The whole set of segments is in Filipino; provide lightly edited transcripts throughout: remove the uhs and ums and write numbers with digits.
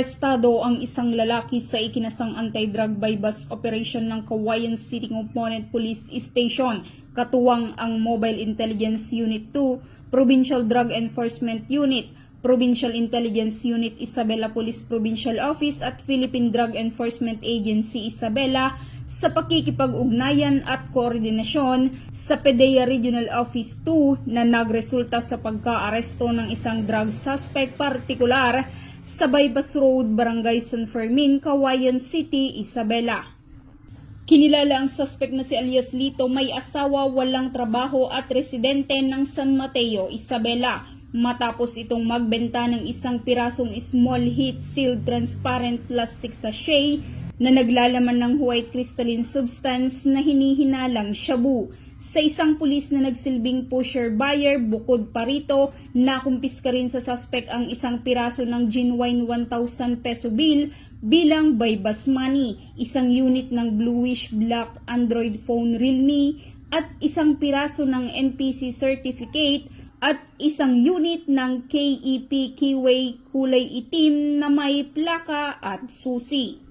Arestado ang isang lalaki sa ikinasang anti-drug bypass operation ng Cauayan City Component Police Station, katuwang ang Mobile Intelligence Unit 2, Provincial Drug Enforcement Unit, Provincial Intelligence Unit Isabela Police Provincial Office at Philippine Drug Enforcement Agency Isabela sa pakikipag-ugnayan at koordinasyon sa PDEA Regional Office 2 na nagresulta sa pagka-aresto ng isang drug suspect partikular sa Bypass Road, Barangay San Fermin, Cauayan City, Isabela. Kinilala ang suspect na si alias Lito, may asawa, walang trabaho at residente ng San Mateo, Isabela, matapos itong magbenta ng isang pirasong small heat sealed transparent plastic sachet na naglalaman ng white crystalline substance na hinihinalang shabu. Sa isang pulis na nagsilbing pusher-buyer, bukod pa rito, nakumpiska rin sa suspect ang isang piraso ng genuine 1,000 peso bill bilang bypass money, isang unit ng bluish-black Android phone Realme at isang piraso ng NPC certificate at isang unit ng KEP Keyway kulay itim na may plaka at susi.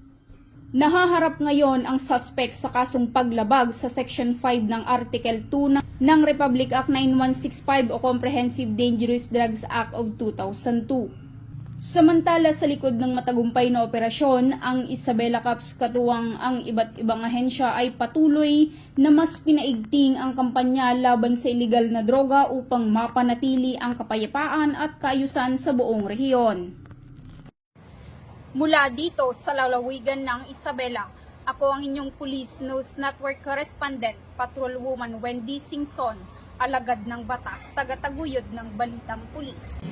Nahaharap ngayon ang suspect sa kasong paglabag sa Section 5 ng Article 2 ng Republic Act 9165 o Comprehensive Dangerous Drugs Act of 2002. Samantala sa likod ng matagumpay na operasyon, ang Isabela Cops katuwang ang iba't ibang ahensya ay patuloy na mas pinaigting ang kampanya laban sa iligal na droga upang mapanatili ang kapayapaan at kaayusan sa buong rehiyon. Mula dito sa lalawigan ng Isabela, ako ang inyong Police News Network Correspondent, Patrolwoman Wendy Singson, alagad ng batas, tagataguyod ng Balitang Pulis.